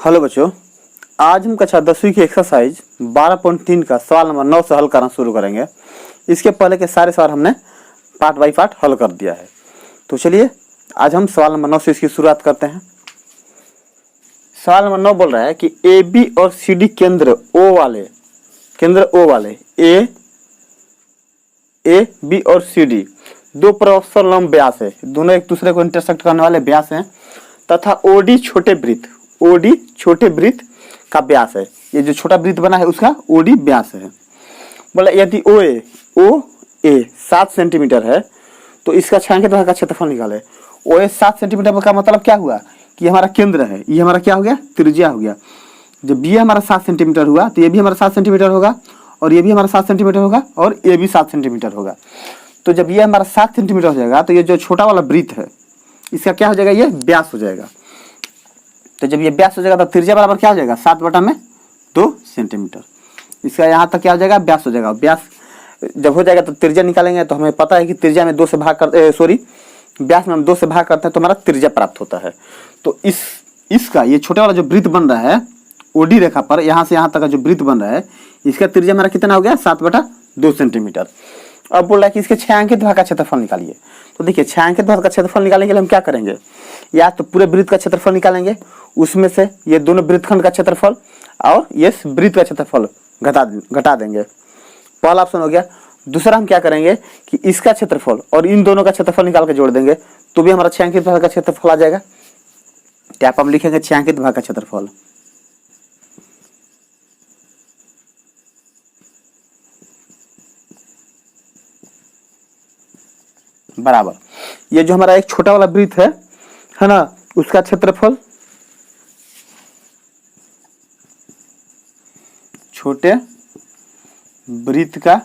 Hello बच्चों, आज हम कक्षा 10वीं की एक्सरसाइज 12.3 का सवाल नंबर 9 से हल करना शुरू करेंगे। इसके पहले के सारे सवाल हमने पार्ट बाय पार्ट हल कर दिया है। तो चलिए आज हम सवाल नंबर 9 से इसकी शुरुआत करते हैं। सवाल नंबर 9 बोल रहा है कि ए बी और सी डी केंद्र ओ वाले ए बी और सी डी दो परस्पर लंब व्यास है, दोनों एक दूसरे को इंटरसेक्ट करने वाले व्यास हैं तथा ओडी छोटे वृत्त का व्यास है। ये जो छोटा वृत्त बना है उसका ओडी व्यास है। बोला यदि ओ ए 7 सेंटीमीटर है तो इसका छायांकित भाग का क्षेत्रफल निकाले। ओ ए 7 सेंटीमीटर का मतलब क्या हुआ कि हमारा केंद्र है, ये हमारा क्या हो गया, त्रिज्या हो गया। जब ये हमारा 7 सेंटीमीटर हुआ तो ये भी हमारा 7 सेंटीमीटर होगा और ये भी हमारा 7 सेंटीमीटर होगा और ये भी 7 सेंटीमीटर होगा। तो जब ये हमारा 7 सेंटीमीटर हो जाएगा तो ये जो छोटा वाला वृत्त है इसका क्या हो जाएगा, ये व्यास हो जाएगा। तो जब ये व्यास हो जाएगा तो त्रिज्या बराबर क्या हो जाएगा, 7/2 सेंटीमीटर। इसका यहाँ तक क्या हो जाएगा, व्यास हो जाएगा। व्यास जब हो जाएगा तो त्रिज्या निकालेंगे तो हमें पता है कि त्रिज्या में 2 से भाग करते व्यास में हम 2 से भाग करते हैं तो हमारा त्रिज्या प्राप्त होता है। तो इसका ये छोटे वाला जो वृत्त बन रहा है ओडी रेखा पर, यहाँ से यहाँ तक का जो वृत्त बन रहा है इसका त्रिज्या हमारा कितना हो गया, 7/2 सेंटीमीटर। अब बोल रहा है कि इसके छायांकित भाग का क्षेत्रफल निकालिए। तो देखिए छायांकित भाग का क्षेत्रफल निकालने के लिए हम क्या करेंगे, या तो पूरे वृत्त का क्षेत्रफल निकालेंगे, उसमें से ये दोनों वृत्तखंड का क्षेत्रफल और ये वृत्त का क्षेत्रफल घटा देंगे। पहला ऑप्शन हो गया। दूसरा हम क्या करेंगे कि इसका क्षेत्रफल और इन दोनों का क्षेत्रफल निकाल के जोड़ देंगे तो भी हमारा छायांकित भाग का क्षेत्रफल आ जाएगा। क्या हम लिखेंगे छायांकित भाग का क्षेत्रफल बराबर ये जो हमारा एक छोटा वाला वृत्त है ना, उसका क्षेत्रफल, छोटे वृत्त का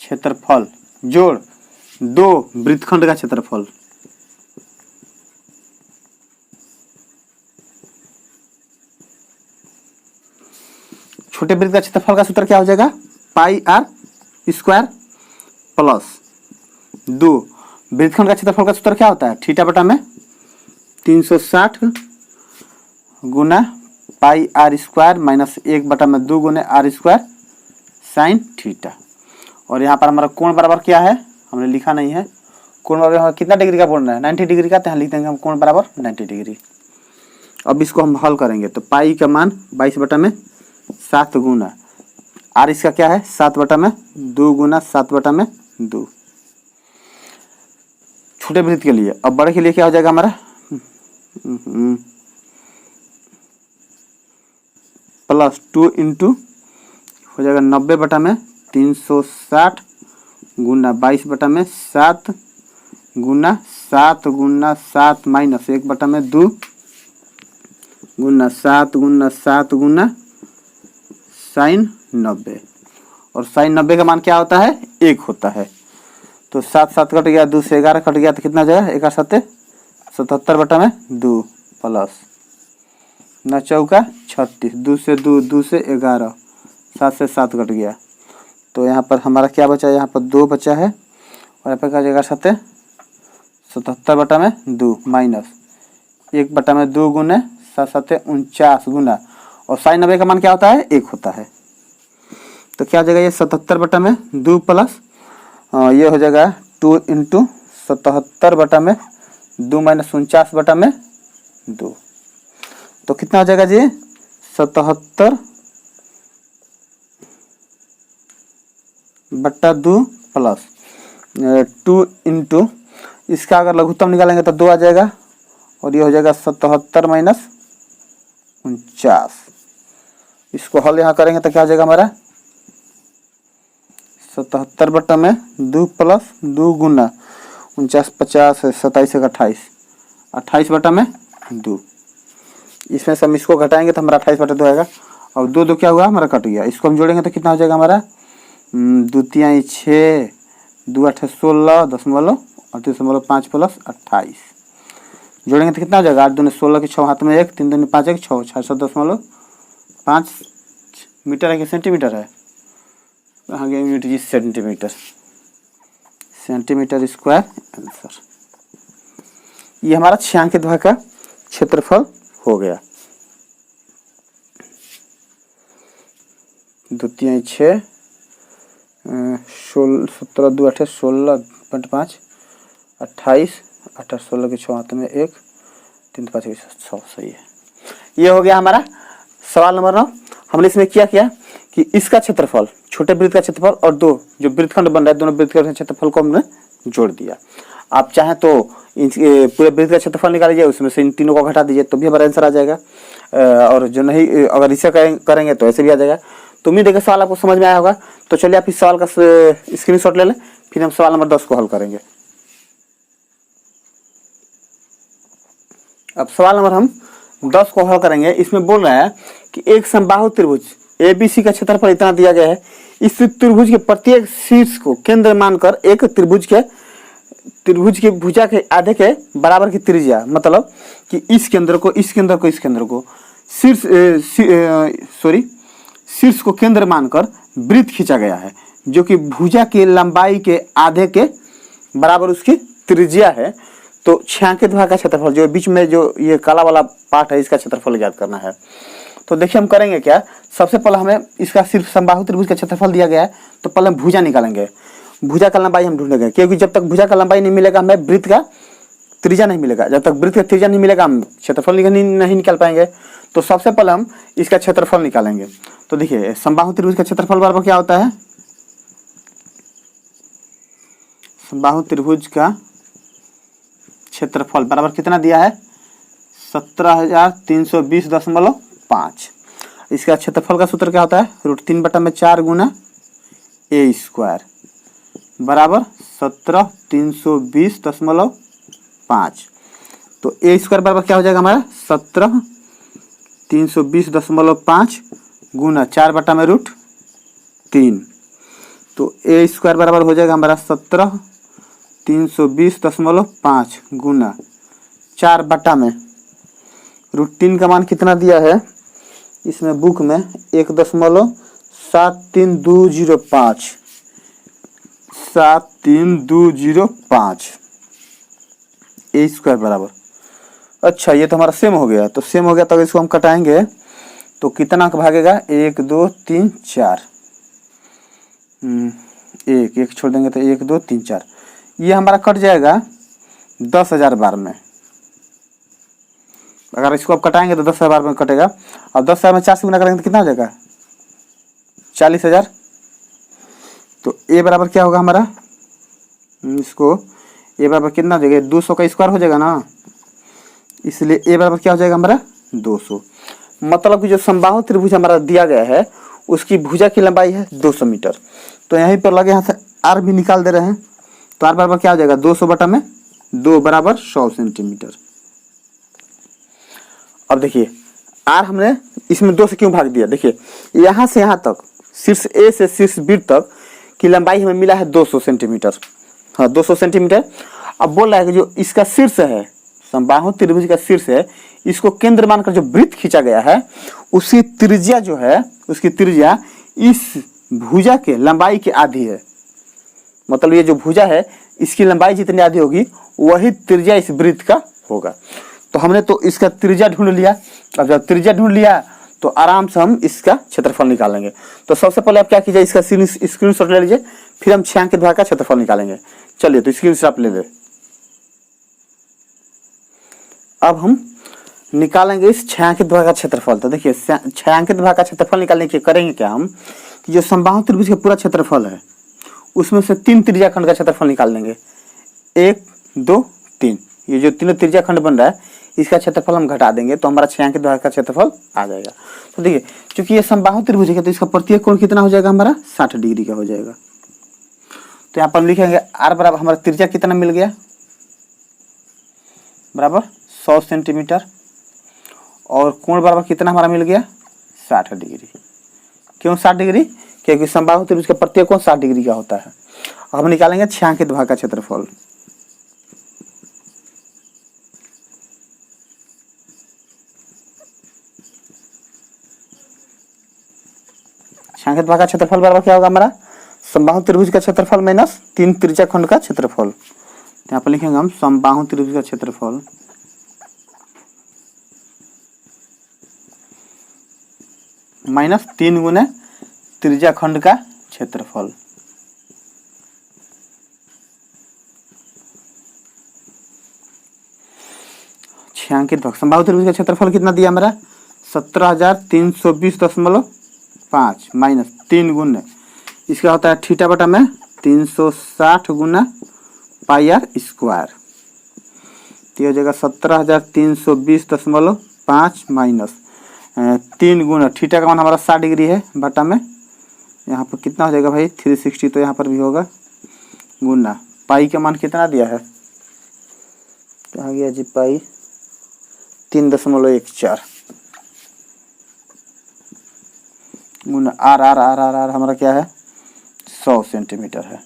क्षेत्रफल जोड़ दो वृत्तखंड का क्षेत्रफल। छोटे वृत्त का क्षेत्रफल का सूत्र क्या हो जाएगा, πr² प्लस 2 वृत्तखंड का क्षेत्रफल का सूत्र क्या होता है, θ/में 360 गुना πr² माइनस 1/2 गुना r² साइन थीटा। और यहाँ पर हमारा कोण बराबर क्या है, हमने लिखा नहीं है। कोण बराबर कितना डिग्री का बोल रहा है, 90 डिग्री का। तो यहाँ लिख देंगे हम कोण बराबर 90 डिग्री। अब इसको हम हल करेंगे तो पाई का मान 22/7 गुना आर इसका क्या है 7/2 गुना 7/2 छोटे वृत्त के लिए। अब बड़े के लिए क्या हो जाएगा हमारा प्लस 2 इंटू हो जाएगा 90/360 गुना 22/7 गुना 7 माइनस 1/2 गुना 7 गुना साइन 90। और साइन 90 का मान क्या होता है, 1 होता है। तो 7 कट गया, 2 से 11 कट गया तो कितना जाएगा, 1 7 77/2 प्लस 9 चौका 36, 2 से 2 से 11, 7 से 7 कट गया। तो यहाँ पर हमारा क्या बचा, यहाँ पर 2 बचा है और यहाँ पर क्या जाएगा 77/2 माइनस 1/2 गुने 7 49 गुना, और साइन 90 का मान क्या होता है, 1 होता है। तो क्या हो जाएगा, ये 77/2 प्लस ये हो जाएगा 2 इंटू 77/2 माइनस 49/2। तो कितना हो जाएगा जी, 77/2 प्लस 2 इंटू इसका अगर लघुत्तम निकालेंगे तो 2 आ जाएगा और ये हो जाएगा 77 माइनस 49। इसको हल यहाँ करेंगे तो क्या हो जाएगा हमारा 77/2 प्लस 2 गुना 49 50 27 28 28/2। इसमें से हम इसको घटाएंगे तो हमारा 28/2 आएगा और 2 क्या हुआ हमारा कट गया। इसको हम जोड़ेंगे तो कितना हो जाएगा हमारा 2 3 6 2 8 16 10.5 प्लस 28। जोड़ेंगे तो कितना हो जाएगा, 8 दूनी 16 के 6 हाथ में 1 3 दूनी 5 1 6 6.5 मीटर है कि सेंटीमीटर है, हाँ unit G centimetre square answer. ये हमारा छायांकित भाग का क्षेत्रफल हो गया। 2 3 6 16 17 2 8 16.5 28 8 16 के 6 हाथ में 1 3 5 6 सही है। ये हो गया हमारा सवाल नंबर 9। हमने इसमें क्या किया कि इसका क्षेत्रफल, छोटे वृत्त का क्षेत्रफल और दो जो वृत्तखंड बन रहा है दोनों वृत्त का क्षेत्रफल को हमने जोड़ दिया। आप चाहें तो पूरे वृत्त का क्षेत्रफल निकाल लीजिए, उसमें से इन तीनों को घटा दीजिए तो भी हमारा आंसर आ जाएगा। और जो नहीं, अगर इसे करेंगे तो ऐसे भी आ जाएगा। तो उम्मीद है कि सवाल आपको समझ में आया होगा। तो चलिए आप इस सवाल का स्क्रीनशॉट ले लें, फिर हम सवाल नंबर 10 को हल करेंगे। अब सवाल नंबर हम 10 को हल करेंगे। इसमें बोल रहा है कि एक समबाहु त्रिभुज ABC का क्षेत्रफल इतना दिया गया है। इस त्रिभुज के प्रत्येक शीर्ष को केंद्र मानकर एक त्रिभुज के भुजा के आधे के बराबर की त्रिज्या, मतलब कि इस केंद्र को शीर्ष को केंद्र मानकर वृत्त खींचा गया है जो कि भुजा की लंबाई के आधे के बराबर उसकी त्रिज्या है। तो छायांकित भाग का क्षेत्रफल जो बीच में जो ये काला वाला पार्ट है इसका क्षेत्रफल ज्ञात करना है। तो देखिए हम करेंगे क्या, सबसे पहले हमें इसका सिर्फ समबाहु त्रिभुज का क्षेत्रफल दिया गया है तो पहले भुजा निकालेंगे। भुजा का लंबाई हम ढूंढेंगे, क्योंकि जब तक भुजा का लंबाई नहीं मिलेगा हमें वृत्त का त्रिज्या नहीं मिलेगा। जब तक वृत्त का त्रिज्या नहीं मिलेगा हम क्षेत्रफल नहीं निकाल पाएंगे। तो सबसे पहले हम इसका क्षेत्रफल निकालेंगे। तो देखिए समबाहु त्रिभुज का क्षेत्रफल बराबर क्या होता है, समबाहु त्रिभुज का क्षेत्रफल बराबर कितना दिया है 17,320.5। इसका क्षेत्रफल का सूत्र क्या होता है √3/4 गुना a² बराबर 17,320.5। तो a² बराबर क्या हो जाएगा हमारा 17,320.5 गुना 4/√3। तो a² बराबर हो जाएगा हमारा 17,320.5 गुना 4/√3 का मान कितना दिया है इसमें बुक में 1.73205 a² बराबर। अच्छा ये तो हमारा सेम हो गया, तो सेम हो गया तो इसको हम कटाएंगे तो कितना का भागेगा 1 2 3 4 एक छोड़ देंगे तो 1 2 3 4 ये हमारा कट जाएगा 10,000 बार में। अगर इसको आप कटाएंगे तो 10,000 बार में कटेगा। और 10,000 में 4 से गुना करेंगे तो कितना हो जाएगा 40,000। तो ए बराबर क्या होगा हमारा, इसको ए बराबर कितना हो जाएगा 200 का स्क्वायर हो जाएगा ना, इसलिए ए बराबर क्या हो जाएगा हमारा 200। मतलब कि जो समबाहु त्रिभुज हमारा दिया गया है उसकी भुजा की लंबाई है 200 मीटर। तो यहीं पर लगे यहाँ से आर भी निकाल दे रहे हैं। तो आर बराबर क्या हो जाएगा 200/2 बराबर 100 सेंटीमीटर। अब देखिए आर हमने इसमें 2 से क्यों भाग दिया, देखिए यहाँ से यहाँ तक शीर्ष ए से शीर्ष बी तक की लंबाई हमें मिला है 200 सेंटीमीटर। हाँ 200 सेंटीमीटर। अब बोल रहा है कि जो इसका शीर्ष है समबाहु त्रिभुज का शीर्ष है इसको केंद्र मानकर जो वृत्त खींचा गया है उसकी त्रिज्या जो है उसकी त्रिज्या इस भुजा के लंबाई की आधी है। मतलब ये जो भुजा है इसकी लंबाई जितनी आधी होगी वही त्रिज्या इस वृत्त का होगा। तो हमने तो इसका त्रिज्या ढूंढ लिया। अब जब त्रिज्या ढूंढ लिया तो आराम से हम इसका क्षेत्रफल निकालेंगे। तो सबसे पहले आप क्या कीजिए इसका स्क्रीनशॉट ले लीजिए, फिर हम छायांकित भाग का क्षेत्रफल निकालेंगे। चलिए तो स्क्रीनशॉट ले ले। अब हम निकालेंगे इस छायांकित भाग का क्षेत्रफल। तो देखिए छायांकित भाग का क्षेत्रफल निकालने के करेंगे क्या हम कि जो समबाहु त्रिभुज का पूरा क्षेत्रफल है उसमें से 3 त्रिज्या खंड का क्षेत्रफल निकाल लेंगे। 1 2 3 ये जो तीनों त्रिज्या खंड बन रहा है इसका क्षेत्रफल हम घटा देंगे तो हमारा छायांकित भाग का क्षेत्रफल आ जाएगा। तो देखिए क्योंकि ये समबाहु त्रिभुज है तो इसका प्रत्येक कोण कितना हो जाएगा हमारा 60 डिग्री का हो जाएगा। तो यहाँ पर हम लिखेंगे आर बराबर हमारा त्रिज्या कितना मिल गया बराबर 100 सेंटीमीटर और कोण बराबर कितना हमारा मिल गया 60 डिग्री। क्यों 60 डिग्री, क्योंकि समबाहु त्रिभुज का प्रत्येक कोण 60 डिग्री का होता है। हम निकालेंगे छायांकित भाग का क्षेत्रफल। छायांकित भाग का क्षेत्रफल बराबर क्या होगा हमारा समबाहु त्रिभुज का क्षेत्रफल माइनस 3 त्रिज्या खंड का क्षेत्रफल। यहाँ पर लिखेंगे हम समबाहु त्रिभुज का क्षेत्रफल माइनस 3 गुने त्रिज्या खंड का क्षेत्रफल। छायांकित भाग संभावित त्रिभुज का क्षेत्रफल कितना दिया हमारा 17,320.5 माइनस 3 गुना इसका होता है थीटा बटा में 360 गुना पाई आर स्क्वायर। तो हो जाएगा 17,320.5 माइनस 3 गुना थीटा का मान हमारा 60 डिग्री है बटा में यहाँ पर कितना हो जाएगा भाई 360, तो यहाँ पर भी होगा गुना पाई का मान कितना दिया है, कहाँ गया जी पाई 3.14 गुना R R R R R हमारा क्या है 100 सेंटीमीटर है।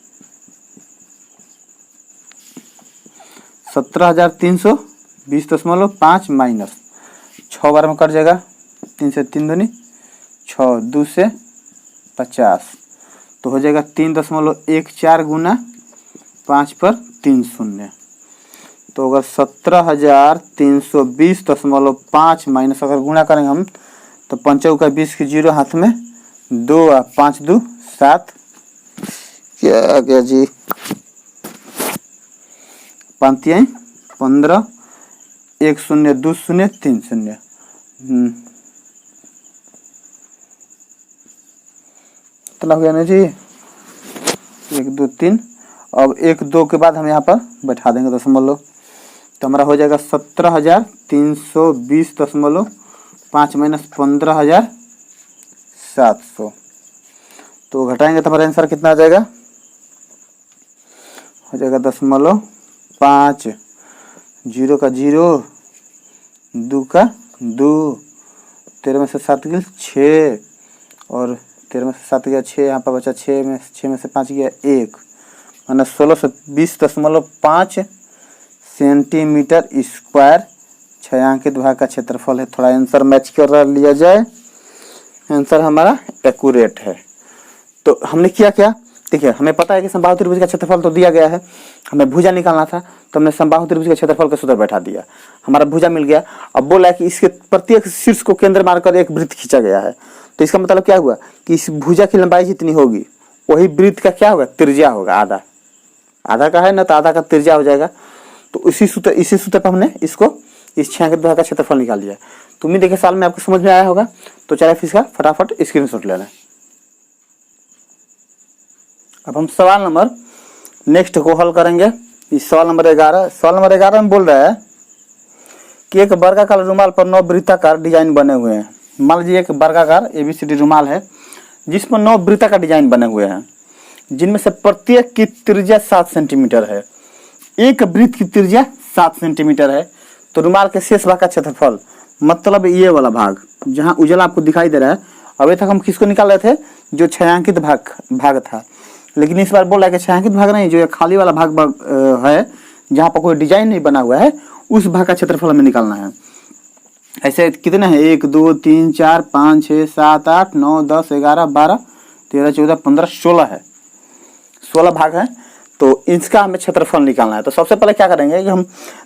17,320.5 माइनस 6 बार में कट जाएगा 3 से 3 दूनी 6 2 से 50 तो हो जाएगा 3.14 गुना 5 पर 3 शून्य। तो अगर 17,320.5 माइनस अगर गुणा करेंगे हम तो 5 का 20 की 0 हाथ में 2 5 2 7 क्या आ गया जी 5 15 1 0 2 0 3 0 इतना हो गया ना जी 1 2 3। अब 1 2 के बाद हम यहाँ पर बैठा देंगे दशमलव तो हमारा हो जाएगा 17,320.5 माइनस 15,700 तो घटाएंगे तो हमारा आंसर कितना आ जाएगा हो जाएगा 0.5 0 का 0 2 का 2 13 में से 7 गया 6 और 13 में से 7 गया 6 यहाँ पर बचा 6 में से 5 गया 1 माना 1620.5 सेंटीमीटर स्क्वायर छायांकित भाग का क्षेत्रफल है। थोड़ा आंसर मैच कर लिया जाए, आंसर हमारा एक्यूरेट है। तो हमने किया क्या देखिए, हमें पता है कि समबाहु त्रिभुज का क्षेत्रफल तो दिया गया है, हमें भुजा निकालना था तो हमने समबाहु त्रिभुज के क्षेत्रफल का सूत्र बैठा दिया, हमारा भुजा मिल गया। अब बोला कि इसके प्रत्येक शीर्ष को केंद्र मानकर एक वृत्त खींचा गया है, तो इसका मतलब क्या हुआ कि इस भुजा की लंबाई जितनी होगी वही वृत्त का क्या होगा त्रिज्या होगा, आधा आधा का है ना तो आधा का त्रिज्या हो जाएगा। तो इसी सूत्र पर हमने इसको इस छायांकित भाग का क्षेत्रफल निकाल लिया। तो उम्मीद है कि साल में आपको समझ में आया होगा। तो चलिए फिर इसका फटाफट स्क्रीनशॉट ले लें। अब हम सवाल नंबर नेक्स्ट को हल करेंगे। इस सवाल नंबर 11 में बोल रहा है कि एक वर्गाकार रुमाल पर 9 वृत्ताकार डिजाइन बने हुए हैं। मान लीजिए एक वर्गाकार ABCD रुमाल है जिसमें 9 वृत्ताकार डिजाइन बने हुए हैं, जिनमें से प्रत्येक की त्रिज्या 7 सेंटीमीटर है। एक वृत्त की त्रिज्या 7 सेंटीमीटर है। तो रुमाल के शेष भाग का क्षेत्रफल मतलब ये वाला भाग जहां उजला आपको दिखाई दे रहा है। अभी तक हम किसको निकाल रहे थे, जो छायांकित भाग था, लेकिन इस बार बोल रहा है कि छायांकित भाग नहीं, जो खाली वाला भाग है जहां पर कोई डिजाइन नहीं बना हुआ है उस भाग का क्षेत्रफल हमें निकालना है। ऐसे कितने हैं 1 2 3 4 5 6 7 8 9 10 11 12 13 14 15 16 है, 16 भाग है। तो इसका हमें क्षेत्रफल निकालना है। तो सबसे पहले क्या करेंगे कि हम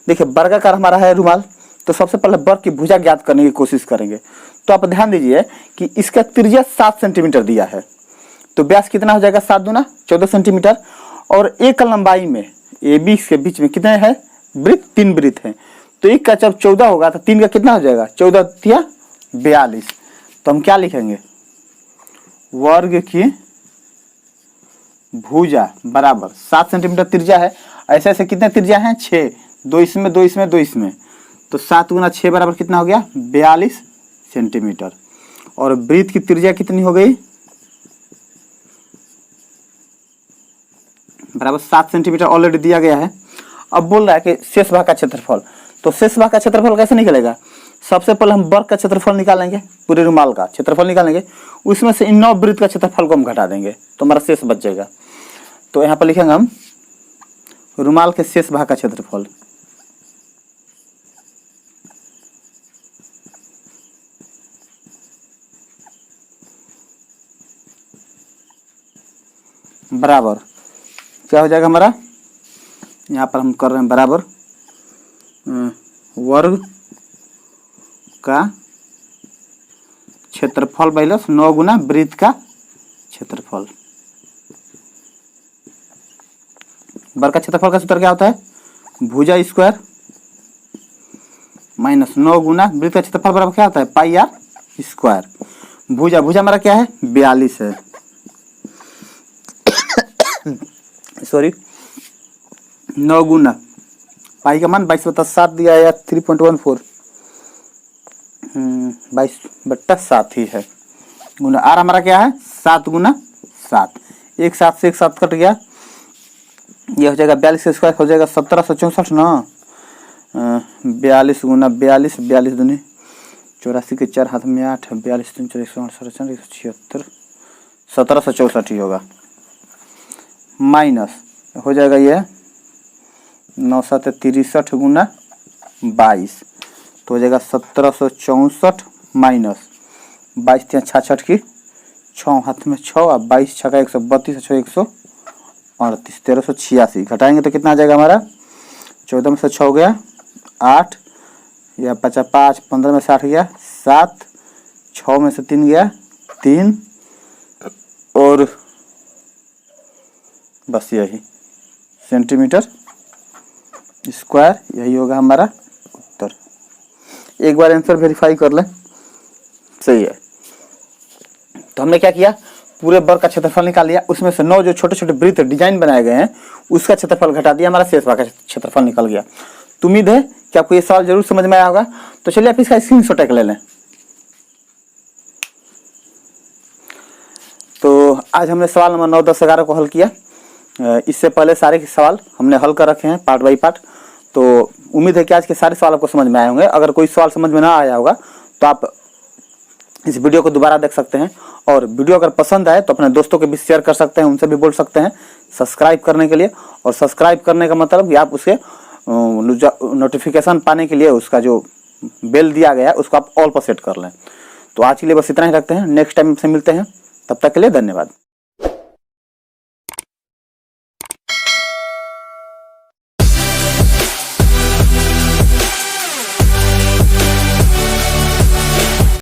देखिए वर्गाकार हमारा है रुमाल, तो सबसे पहले वर्ग की भुजा ज्ञात करने की कोशिश करेंगे। तो आप ध्यान दीजिए कि इसका त्रिज्या 7 सेंटीमीटर दिया है, तो व्यास कितना हो जाएगा 7 दूना 14 सेंटीमीटर। और एक लंबाई में AB के बीच में कितने हैं वृत्त, 3 वृत्त हैं। तो एक का जब 14 होगा तो 3 का कितना हो जाएगा 14 तिया 42। तो हम क्या लिखेंगे वर्ग की भुजा बराबर 7 सेंटीमीटर त्रिज्या है। ऐसे ऐसे कितने त्रिज्या हैं 6, 2 इसमें 2 इसमें 2 इसमें, तो 7 गुना 6 बराबर कितना हो गया 42 सेंटीमीटर। और वृत्त की त्रिज्या कितनी हो गई बराबर 7 सेंटीमीटर ऑलरेडी दिया गया है। अब बोल रहा है कि शेष भाग का क्षेत्रफल, तो शेष भाग का क्षेत्रफल कैसे निकलेगा, सबसे पहले हम वर्ग का क्षेत्रफल निकालेंगे, पूरे रुमाल का क्षेत्रफल निकालेंगे, उसमें से इन 9 वृत्त का क्षेत्रफल को हम घटा देंगे तो हमारा शेष बच जाएगा। तो यहाँ पर लिखेंगे हम रुमाल के शेष भाग का क्षेत्रफल। बराबर क्या हो जाएगा हमारा, यहाँ पर हम कर रहे हैं बराबर वर्ग का क्षेत्रफल माइनस 9 गुना वृत्त का क्षेत्रफल। वर्ग का क्षेत्रफल का सूत्र क्या होता है? भुजा स्क्वायर माइनस 9 गुना वृत्त का क्षेत्रफल बराबर क्या होता है? पाई आर स्क्वायर। भुजा भुजा हमारा क्या है? 42 है। सॉरी 9 गुना पाई का मान 22/7 दिया है या 3.14 22/7 ही है। गुना आर हमारा क्या है? 7 गुना 7। एक 7 से एक 7 कट गया, ये हो जाएगा 42 स्क्वायर हो जाएगा 1764 ना। 42 गुना 42 42 दूनी 84 के 4 हाथ में 8 42 3 4 168 176 1764 ही होगा। माइनस हो जाएगा ये 9 7 63 गुना 22 तो हो जाएगा 1764 माइनस 22 3 66 की 6 हाथ में 6 और 22 6 का 132 6 138 1386 घटाएंगे तो कितना आ जाएगा हमारा? 14 में से 6 गया 8 या 5 5 15 में से 8 गया 7 6 में से 3 गया 3 और बस यही सेंटीमीटर स्क्वायर। यही होगा हमारा उत्तर। एक बार आंसर वेरीफाई कर लें, सही है। तो हमने क्या किया? पूरे वर्ग का क्षेत्रफल निकाल लिया, उसमें से 9 जो छोटे छोटे वृत्त डिजाइन बनाए गए हैं उसका क्षेत्रफल घटा दिया, हमारा शेष भाग का क्षेत्रफल निकल गया। तो उम्मीद है कि आपको ये सवाल जरूर समझ में आया होगा। तो चलिए आप इसका स्क्रीनशॉट ले लें। तो आज हमने सवाल नंबर 9 10 11 को हल किया। इससे पहले सारे सवाल हमने हल कर रखे हैं पार्ट बाई पार्ट। तो उम्मीद है कि आज के सारे सवाल आपको समझ में आए होंगे। अगर कोई सवाल समझ में ना आया होगा तो आप इस वीडियो को दोबारा देख सकते हैं, और वीडियो अगर पसंद आए तो अपने दोस्तों के बीच शेयर कर सकते हैं, उनसे भी बोल सकते हैं सब्सक्राइब करने के लिए। और सब्सक्राइब करने का मतलब कि आप उसके नोटिफिकेशन पाने के लिए उसका जो बेल दिया गया है उसको आप ऑल पर सेट कर लें। तो आज के लिए बस इतना ही रखते हैं, नेक्स्ट टाइम से मिलते हैं, तब तक के लिए धन्यवाद।